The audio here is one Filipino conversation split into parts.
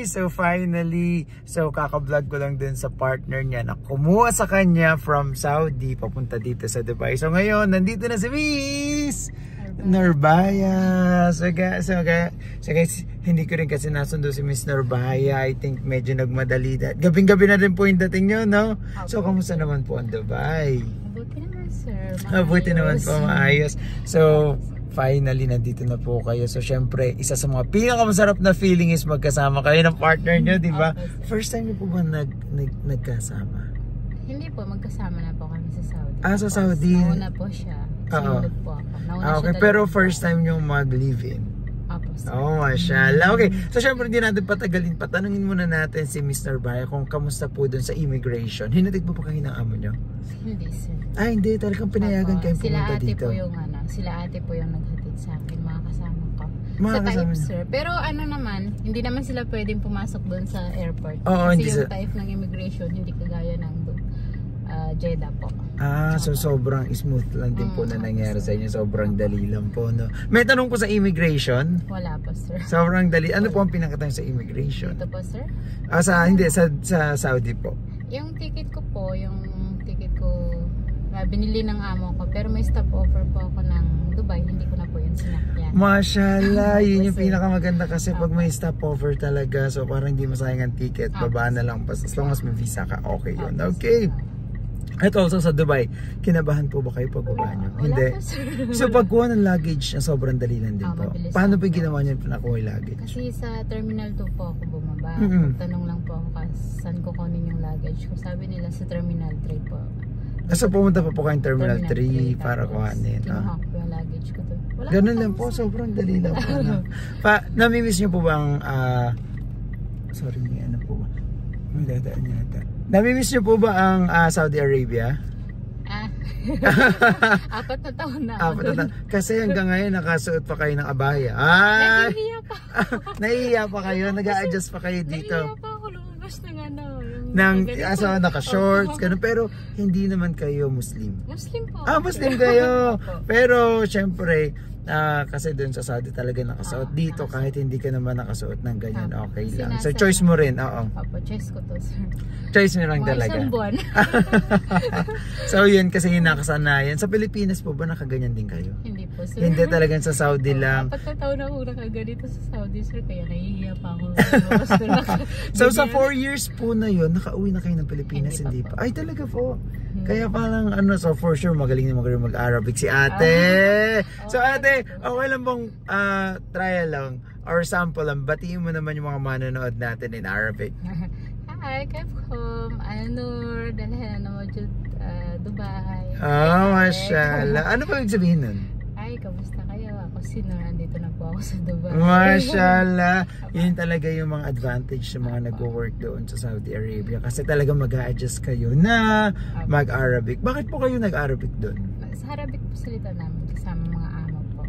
So finally, kaka-vlog ko lang din sa partner niya na kumuha sa kanya from Saudi papunta dito sa Dubai. So ngayon, nandito na si Miss Nurbaya. So guys, hindi ko rin kasi nasundo si Miss Nurbaya. I think medyo nagmadali. Gabing-gabi na rin po yung dating nyo, no? So kamusta naman po ang Dubai? Mabuti naman, sir. Mabuti naman po, maayos. So finally, nandito na po kayo. So, syempre, isa sa mga pinakamasarap na feeling is magkasama kayo ng partner nyo, di ba? First time nyo po ba nagkasama? Hindi po, magkasama na po kami sa Saudi. Sa Saudi? Nauna po siya. Sinulog po ako. Okay, pero first time nyo mag-live-in? Apo, sir. Oh, mashallah. Okay, so syempre hindi natin patagalin. Patanungin muna natin si Mr. Baya kung kamusta po dun sa immigration. Hinatid po pa kayo ng amo nyo? Hindi, sir. Hindi. Talagang pinayagan kayong pumunta dito. Sila ate po yung naghatid sa akin, mga kasama ko. Sa Taif, sir. Pero ano naman, hindi naman sila pwedeng pumasok doon sa airport. Oo, kasi yung Taif ng immigration, hindi kagaya ng Jeddah po. So sobrang smooth lang din po na nangyari sa inyo. Sobrang dali lang po, no? May tanong po sa immigration? Wala po, sir. Sobrang dali. Ano po ang pinakatanong sa immigration? Dito po, sir? Hindi, sa Saudi po. Yung ticket ko po, binili ng amo ko, pero may stopover po ako ng Dubai, hindi ko na po yun sinakyan. Mashallah, yun yung pinakamaganda kasi pag may stopover talaga, so parang hindi masayang ang ticket, babaan na lang, as long as may visa ka, okay yun. Okay. At also sa Dubai, kinabahan po ba kayo pagbaba nyo? Hindi. So pagkuha ng luggage, sobrang dali lang din po. Paano po yung ginawa nyo yung nakuha yung luggage? Kasi sa Terminal 2 po ako bumaba. Tanong lang po ako saan ko kunin yung luggage ko. Sabi nila sa Terminal 3 po. So pumunta pa po kayong Terminal 3 para kuhanin. Kinuha ko yung luggage ko doon. Ganun lang po, sobrang dali lang po. Namimiss nyo po bang, sorry, may ano po ba? May dadaan yata. Namimiss nyo po ba ang Saudi Arabia? 4 na taon na ako. Kasi hanggang ngayon nakasuot pa kayo ng abaya. Nahihiya pa. Nahihiya pa kayo? Nag-a-adjust pa kayo dito? Nahihiya pa ako lumabas ng naka-shorts, ganun. Pero hindi naman kayo Muslim. Muslim po. Muslim kayo. Pero syempre, kasi doon sa Saudi talaga nakasuot. Dito kahit hindi ka naman nakasuot ng ganyan, okay lang. So choice mo rin, Opo, choice ko to, sir. Choice mo lang talaga. Isang buwan. So yun, kasi yung nakasanayan. Sa Pilipinas po ba nakaganyan din kayo? Hindi po, sir. Hindi talagang sa Saudi lang. 4 na taon na ako nakaganito sa Saudi, sir. Kaya nahihiya pa ako. So sa 4 years po na yun, nakauwi na kayo ng Pilipinas, hindi pa? Ay talaga po. Kaya parang so for sure magaling mag-Arabic si ate. So ate, okay lang bang trial lang or sample lang, batiin mo naman yung mga manonood natin in Arabic. Hi, kayfkom, Anur, dalhin na mawajud Dubai. Mashallah. Ano ba yung sabihin nun? Ay, kamusta kayo? Ako nandito na po ako sa Dubai. Mashallah. Yun talaga yung mga advantage sa mga nag-work doon sa Saudi Arabia. Kasi talaga mag-a-adjust kayo na mag-Arabic. Bakit po kayo nag-Arabic doon? Sa Arabic po salita namin kasama mga amo po.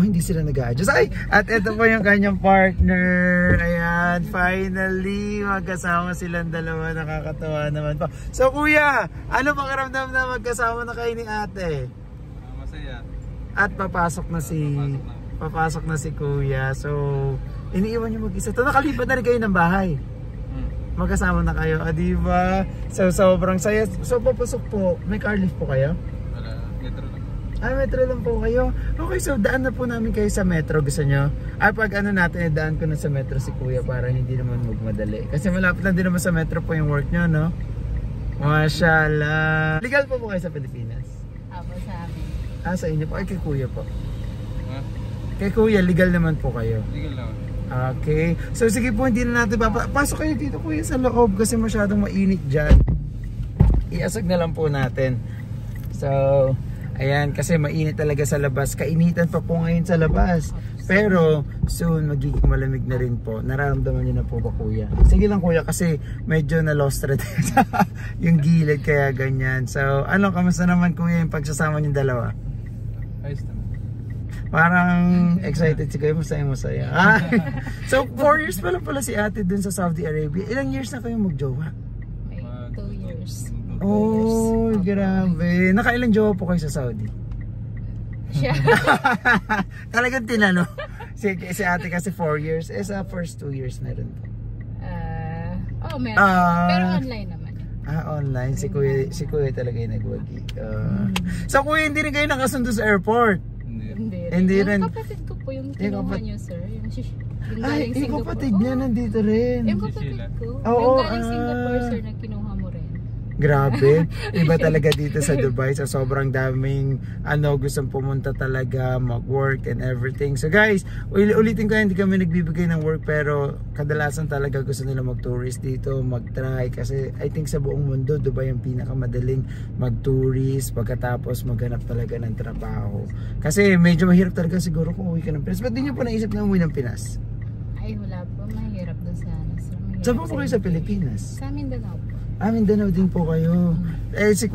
Hindi sila nag-a-adjust. At ito po yung kanyang partner. Ayan, finally, magkasama silang dalawa. Nakakatawa naman po. So kuya, ano pakiramdam na magkasama na kayo ni ate? Masaya. At papasok na si kuya. So, iniiwan niyo mag-isa. Nakalipat na rin kayo ng bahay. Magkasama na kayo, diba? So, sobrang saya. So, papasok po. May car lift po kayo? Wala, metro lang. Metro lang po kayo. Okay, so daan na po namin kayo sa metro. Gusto nyo? Pag natin, daan ko na sa metro si kuya para hindi naman magmadali. Kasi malapit lang din naman sa metro po yung work nyo, no? Mashallah. Legal po kayo sa Pilipinas? Apo, sa amin. Sa inyo po? Ay, kay kuya po. Kay kuya, legal naman po kayo? Legal naman. Okay. So sige po, hindi na natin pasok kayo dito kuya sa loob kasi masyadong mainit dyan. Iasag na lang po natin. So, ayan, kasi mainit talaga sa labas. Kainitan pa po ngayon sa labas. Pero soon magiging malamig na rin po. Nararamdaman niyo na po ba kuya? Sige lang kuya kasi medyo na lost red yung gilid kaya ganyan. So kamusta naman kuya yung pagsasama niyong dalawa? Ayos naman. Parang excited si kuya, masaya. So 4 years pa lang pala si ate dun sa Saudi Arabia. Ilang years na kayo magjowa? May 2 years. Oh, grabe. Nakailang jowa po kayo sa Saudi? Siya. Talagang tinanong. Si ate kasi 4 years. Sa first 2 years na rin po. Oo, meron. Pero online naman. Online. Si Kuya talaga yung nagwagi. So Kuya, hindi rin kayo nakasundo sa airport? Hindi rin. Yung kapatid ko po, yung kinuha niyo, sir. Yung galing yung Singapore. kapatid niya nandito rin. Yung kapatid ko. Oo, Yung galing Singapore, sir, na kinuha mo rin. Grabe. Iba talaga dito sa Dubai. So sobrang daming gustong pumunta talaga, mag-work and everything. So guys, ulitin ko, hindi kami nagbibigay ng work, pero kadalasan talaga gusto nila mag-tourist dito, mag-try. Kasi I think sa buong mundo, Dubai ang pinakamadaling mag-tourist pagkatapos maghanap talaga ng trabaho. Kasi medyo mahirap talaga siguro kung uwi ka ng Pinas. Ba't di nyo po naisip na umuwi ng Pinas? Ay, wala po. Mahirap doon sa Saan po kayo sa Pilipinas? Sa Mindanao po. Mindanao din po kayo. Si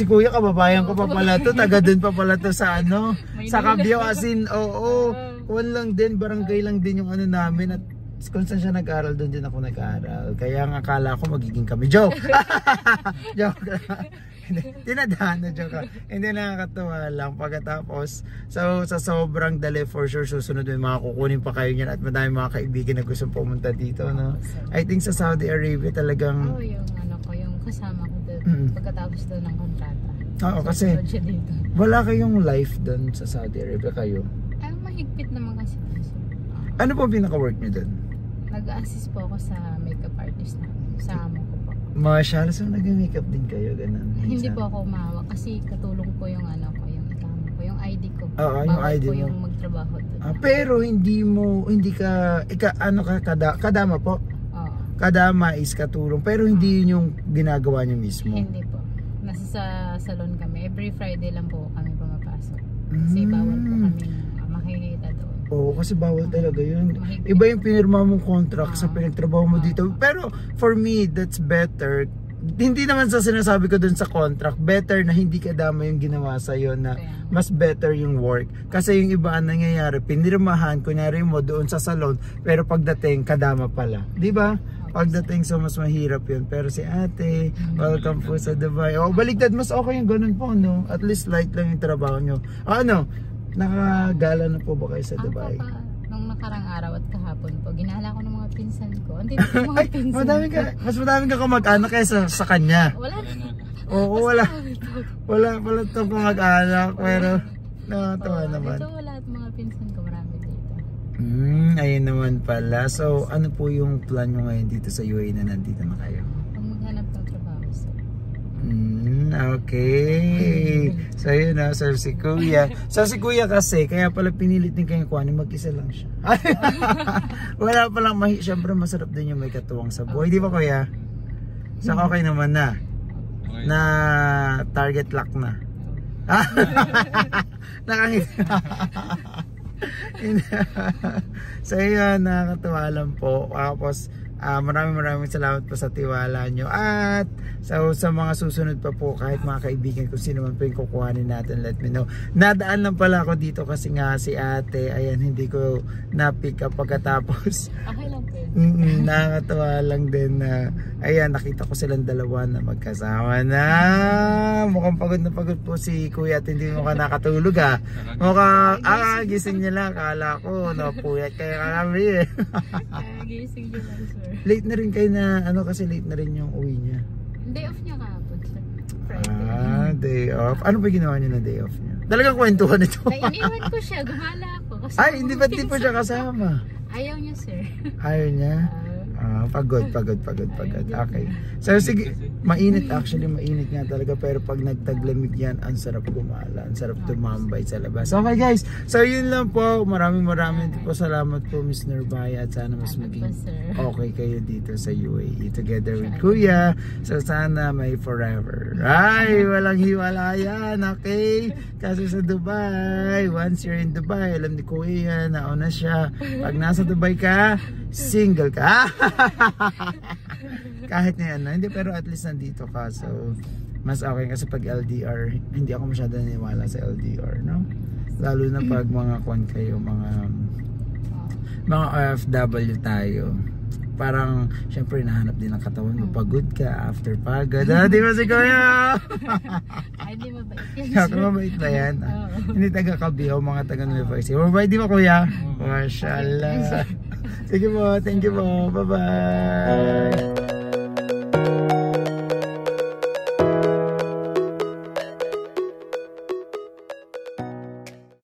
Kuya kababayan ko pa pala to, taga doon pa pala to sa sa Cabiao, as in, kuwan lang din, barangay lang din yung namin, at kung saan siya nag-aral, doon din ako nag-aral. Kaya ang akala ko magiging kami. Joke! Joke lang. Tinadhana, joke. Hindi, nakakatawa lang. Pagkatapos, so sa sobrang dali, for sure susunod may mga kukunin pa kayo niyan, at madami mga kaibigan na gusto pumunta dito, no? I think sa Saudi Arabia talagang yung kasama ko doon, pagkatapos doon ng kontrata. Oo, kasi wala kayong life doon sa Saudi Arabia kayo? Ay, mahigpit naman kasi. Ano po pinaka-work niyo doon? Nag-assist po ako sa makeup artist na. Sa amo ko po. Masyal, so nag-makeup din kayo, ganun? Hindi po ako umawak kasi katulong po yung yung ikama ko, yung ID ko. Oo, yung ID po mo. yung magtrabaho doon. Pero hindi ka, kadama po? Kadama is katulong, pero hindi yun yung ginagawa niyo mismo? Hindi po. Nasa sa salon kami. Every Friday lang po kami pumapasok. Kasi bawal po kami makikita doon. Oo, kasi bawal talaga yun. Iba yung pinirma mong contract sa pinagtrabaho mo dito. Pero for me, that's better. Hindi naman sa sinasabi ko dun sa contract, better na hindi kadama yung ginawa sa'yo, na mas better yung work. Kasi yung iba ang nangyayari, pinirmahan, kunyari mo doon sa salon, pero pagdating, kadama pala. Di ba? Pagdating, so mas mahirap yun. Pero si ate, welcome po sa Dubai. Baligtad, mas okay yung ganun po, no? At least light lang yung trabaho nyo. Nakagala na po ba kayo sa Dubai? Nung nakarang araw at kahapon po, ginala ko ng mga pinsan ko. Andito yung mga pinsan mas madami ka kamag-anak kaysa sa kanya. Wala na. Oo, wala itong kamag-anak, pero nakatawa naman. Dito wala at mga pinsan ko, marami dito. Ayun naman pala. So, ano po yung plan nyo ngayon dito sa UAE na nandito na kayo? Maghanap ng trabaho, sir. Okay. So yun na, sir, si Kuya. So si Kuya kasi, kaya pala pinilit din kayong kuhanin, mag-isa lang siya. Wala palang syempre masarap din yung may katuwang sa buhay. Di ba Kuya? So okay naman na. Na target lock na. So yun, nakakatawa lang po. Tapos maraming salamat po sa tiwala nyo. At sa mga susunod pa po, kahit mga kaibigan, kung sino man po yung kukuhanin natin, let me know. Nadaan lang pala ako dito kasi nga si ate, ayan, hindi ko na-pick up pagkatapos. Okay lang po. Nakakatawa lang din na ayan, nakita ko silang dalawa na magkasama na. Mukhang pagod na pagod po si Kuya at hindi mo ka nakatulog ha. Mukhang gising niya lang. Kala ko napuyat kayo kami Gising niya lang, sir. Late na rin kayo na kasi late na rin yung uwi niya. Day off niya kahapon, sir. Friday. Day off. Ano ba ginawa niya na day off niya? Talagang kwentuhan ito. Iniwan ko siya, gumala ako. Ay, hindi ba't di po siya kasama? Ayaw niya, sir. Ayaw niya? Pagod. Okay. So sige, mainit nga talaga, pero pag nagtaglamig yan, ang sarap gumala, ang sarap tumambay sa labas. Okay guys, so yun lang po. Maraming po salamat po, Miss Nurbaya, at sana mas maging okay kayo dito sa UAE together with Kuya. So sana may forever. Ay, walang hiwalayan, okay? Kasi sa Dubai, once you're in Dubai, alam ni Kuya, nauna siya. Pag nasa Dubai ka, single ka. Kahit na yan, hindi, pero at least nandito ka, so mas okay. Kasi pag LDR, hindi ako masyado naniwala sa LDR, no? Lalo na pag mga kayo, mga OFW tayo, parang syempre nahanap din ang katawan mo, pagod ka after pagod. Di ba si Kuya? Ay, di mabait yan. Mabait ba yan? Hindi taga-Cabiao, mga taga-Nueva Ecija. Mabait, di ba Kuya? Mashallah. Sige po, thank you po. Bye-bye.